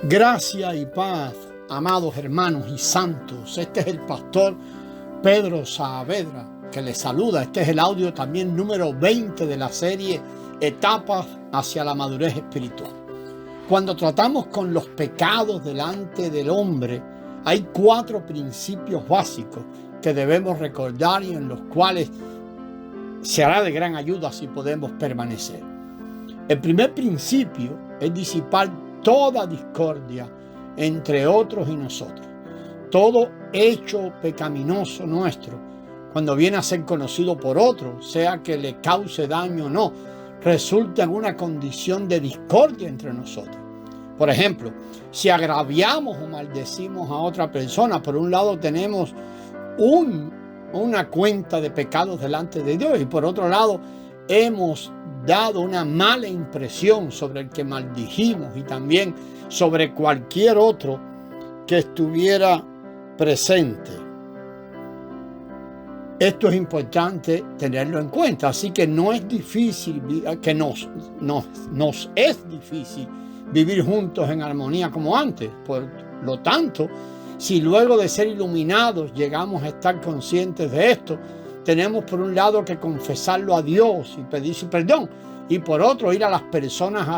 Gracia y paz, amados hermanos y santos. Este es el pastor Pedro Saavedra que les saluda. Este es el audio también número 20 de la serie Etapas hacia la madurez espiritual. Cuando tratamos con los pecados delante del hombre, hay 4 principios básicos que debemos recordar y en los cuales se hará de gran ayuda si podemos permanecer. El primer principio es disipar toda discordia entre otros y nosotros. Todo hecho pecaminoso nuestro, cuando viene a ser conocido por otros, sea que le cause daño o no, resulta en una condición de discordia entre nosotros. Por ejemplo, si agraviamos o maldecimos a otra persona, por un lado tenemos una cuenta de pecados delante de Dios y por otro lado hemos dado una mala impresión sobre el que maldijimos y también sobre cualquier otro que estuviera presente. Esto es importante tenerlo en cuenta, así que no es difícil, que nos es difícil vivir juntos en armonía como antes. Por lo tanto, si luego de ser iluminados llegamos a estar conscientes de esto, tenemos por un lado que confesarlo a Dios y pedir su perdón, y por otro ir a las personas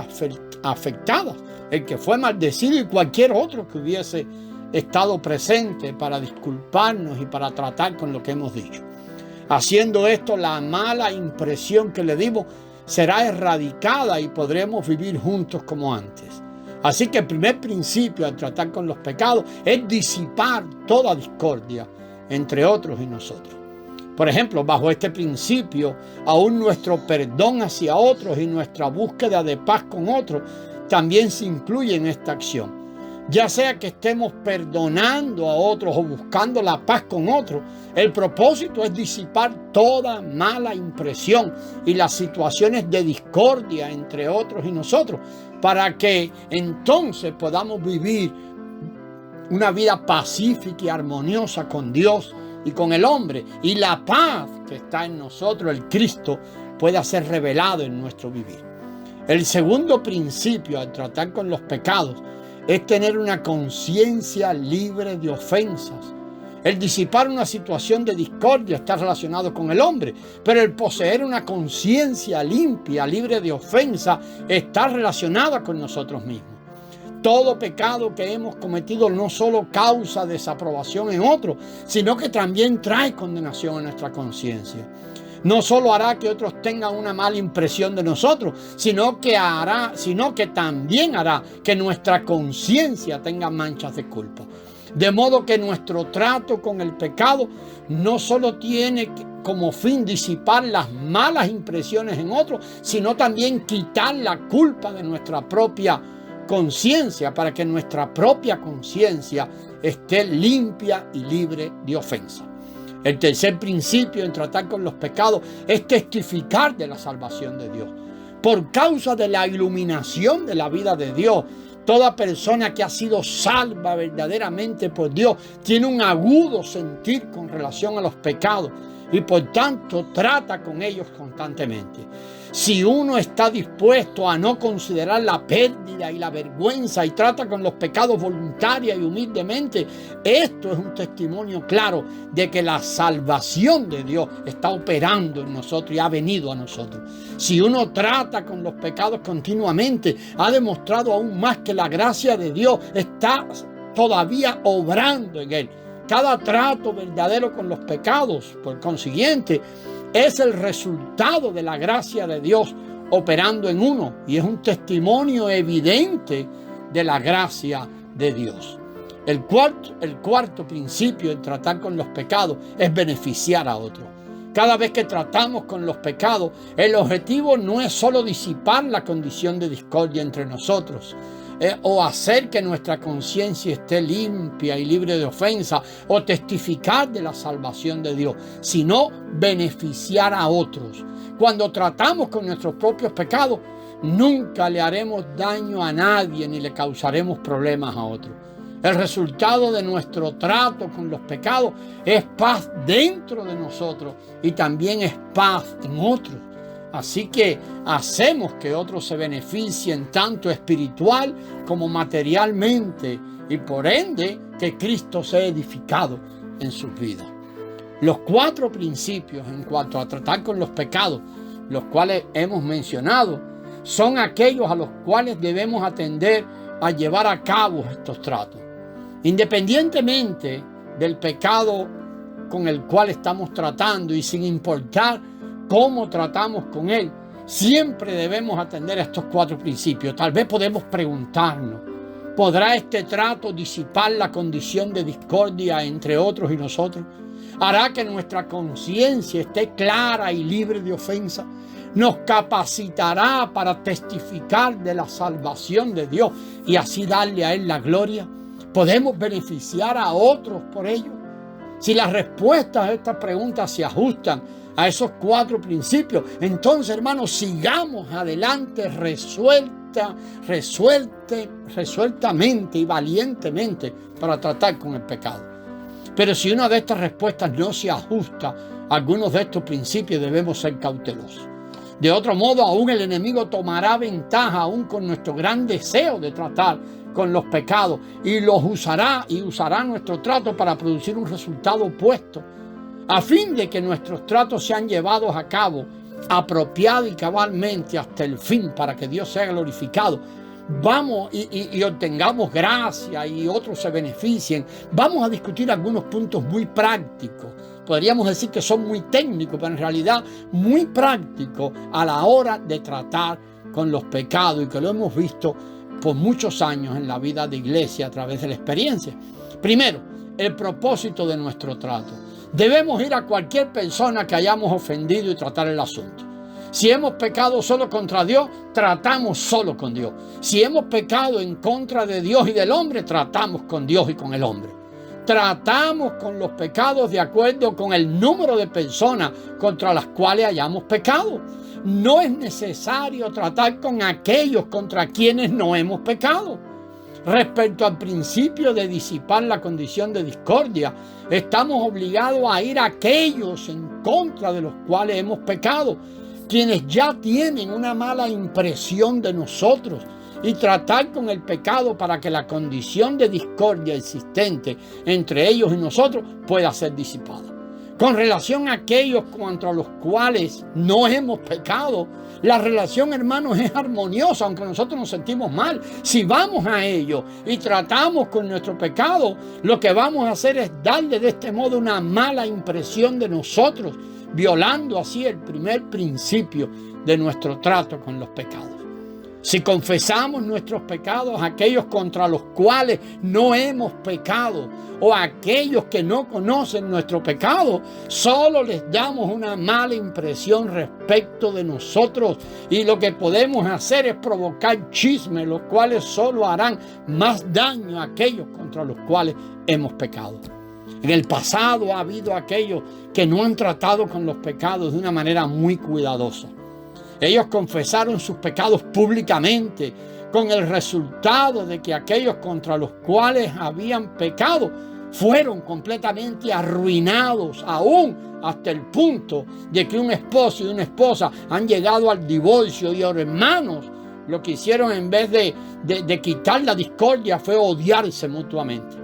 afectadas, el que fue maldecido y cualquier otro que hubiese estado presente, para disculparnos y para tratar con lo que hemos dicho. Haciendo esto, la mala impresión que le dimos será erradicada y podremos vivir juntos como antes. Así que el primer principio al tratar con los pecados es disipar toda discordia entre otros y nosotros. Por ejemplo, bajo este principio, aún nuestro perdón hacia otros y nuestra búsqueda de paz con otros también se incluye en esta acción. Ya sea que estemos perdonando a otros o buscando la paz con otros, el propósito es disipar toda mala impresión y las situaciones de discordia entre otros y nosotros, para que entonces podamos vivir una vida pacífica y armoniosa con Dios y con el hombre, y la paz que está en nosotros, el Cristo, pueda ser revelado en nuestro vivir. El segundo principio al tratar con los pecados es tener una conciencia libre de ofensas. El disipar una situación de discordia está relacionado con el hombre, pero el poseer una conciencia limpia, libre de ofensa, está relacionada con nosotros mismos. Todo pecado que hemos cometido no solo causa desaprobación en otros, sino que también trae condenación a nuestra conciencia. No solo hará que otros tengan una mala impresión de nosotros, sino que también hará que nuestra conciencia tenga manchas de culpa. De modo que nuestro trato con el pecado no solo tiene como fin disipar las malas impresiones en otros, sino también quitar la culpa de nuestra propia conciencia, para que nuestra propia conciencia esté limpia y libre de ofensa. El tercer principio en tratar con los pecados es testificar de la salvación de Dios. Por causa de la iluminación de la vida de Dios, toda persona que ha sido salva verdaderamente por Dios tiene un agudo sentir con relación a los pecados y por tanto trata con ellos constantemente. Si uno está dispuesto a no considerar la pérdida y la vergüenza y trata con los pecados voluntaria y humildemente, esto es un testimonio claro de que la salvación de Dios está operando en nosotros y ha venido a nosotros. Si uno trata con los pecados continuamente, ha demostrado aún más que la gracia de Dios está todavía obrando en él. Cada trato verdadero con los pecados, por consiguiente, es el resultado de la gracia de Dios operando en uno y es un testimonio evidente de la gracia de Dios. El cuarto principio en tratar con los pecados es beneficiar a otros. Cada vez que tratamos con los pecados, el objetivo no es solo disipar la condición de discordia entre nosotros, o hacer que nuestra conciencia esté limpia y libre de ofensa, o testificar de la salvación de Dios, sino beneficiar a otros. Cuando tratamos con nuestros propios pecados, nunca le haremos daño a nadie ni le causaremos problemas a otros. El resultado de nuestro trato con los pecados es paz dentro de nosotros y también es paz en otros. Así que hacemos que otros se beneficien tanto espiritual como materialmente y por ende que Cristo sea edificado en sus vidas. Los 4 principios en cuanto a tratar con los pecados, los cuales hemos mencionado, son aquellos a los cuales debemos atender a llevar a cabo estos tratos. Independientemente del pecado con el cual estamos tratando y sin importar cómo tratamos con él, siempre debemos atender a estos 4 principios. Tal vez podemos preguntarnos, ¿podrá este trato disipar la condición de discordia entre otros y nosotros? ¿Hará que nuestra conciencia esté clara y libre de ofensa? ¿Nos capacitará para testificar de la salvación de Dios y así darle a Él la gloria? ¿Podemos beneficiar a otros por ello? Si las respuestas a estas preguntas se ajustan a esos 4 principios, entonces, hermanos, sigamos adelante resueltamente y valientemente para tratar con el pecado. Pero si una de estas respuestas no se ajusta a algunos de estos principios, debemos ser cautelosos. De otro modo, aún el enemigo tomará ventaja aún con nuestro gran deseo de tratar con los pecados y los usará nuestro trato para producir un resultado opuesto, a fin de que nuestros tratos sean llevados a cabo apropiado y cabalmente hasta el fin para que Dios sea glorificado. Vamos y obtengamos gracia y otros se beneficien. Vamos a discutir algunos puntos muy prácticos. Podríamos decir que son muy técnicos, pero en realidad muy prácticos a la hora de tratar con los pecados y que lo hemos visto por muchos años en la vida de iglesia a través de la experiencia. Primero, el propósito de nuestro trato. Debemos ir a cualquier persona que hayamos ofendido y tratar el asunto. Si hemos pecado solo contra Dios, tratamos solo con Dios. Si hemos pecado en contra de Dios y del hombre, tratamos con Dios y con el hombre. Tratamos con los pecados de acuerdo con el número de personas contra las cuales hayamos pecado. No es necesario tratar con aquellos contra quienes no hemos pecado. Respecto al principio de disipar la condición de discordia, estamos obligados a ir a aquellos en contra de los cuales hemos pecado, quienes ya tienen una mala impresión de nosotros, y tratar con el pecado para que la condición de discordia existente entre ellos y nosotros pueda ser disipada. Con relación a aquellos contra los cuales no hemos pecado, la relación, hermanos, es armoniosa, aunque nosotros nos sentimos mal. Si vamos a ellos y tratamos con nuestro pecado, lo que vamos a hacer es darle de este modo una mala impresión de nosotros, violando así el primer principio de nuestro trato con los pecados. Si confesamos nuestros pecados a aquellos contra los cuales no hemos pecado o a aquellos que no conocen nuestro pecado, solo les damos una mala impresión respecto de nosotros y lo que podemos hacer es provocar chismes, los cuales solo harán más daño a aquellos contra los cuales hemos pecado. En el pasado ha habido aquellos que no han tratado con los pecados de una manera muy cuidadosa. Ellos confesaron sus pecados públicamente, con el resultado de que aquellos contra los cuales habían pecado fueron completamente arruinados, aún hasta el punto de que un esposo y una esposa han llegado al divorcio. Y hermanos, lo que hicieron en vez de quitar la discordia fue odiarse mutuamente.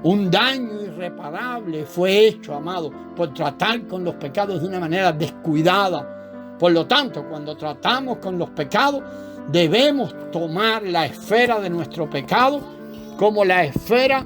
Un daño irreparable fue hecho, amado, por tratar con los pecados de una manera descuidada. Por lo tanto, cuando tratamos con los pecados, debemos tomar la esfera de nuestro pecado como la esfera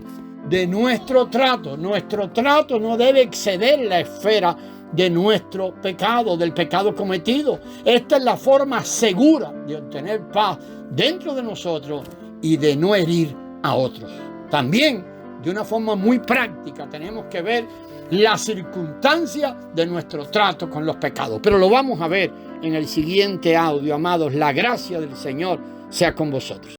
de nuestro trato. Nuestro trato no debe exceder la esfera de nuestro pecado, del pecado cometido. Esta es la forma segura de obtener paz dentro de nosotros y de no herir a otros. También, de una forma muy práctica, tenemos que ver la circunstancia de nuestro trato con los pecados. Pero lo vamos a ver en el siguiente audio, amados. La gracia del Señor sea con vosotros.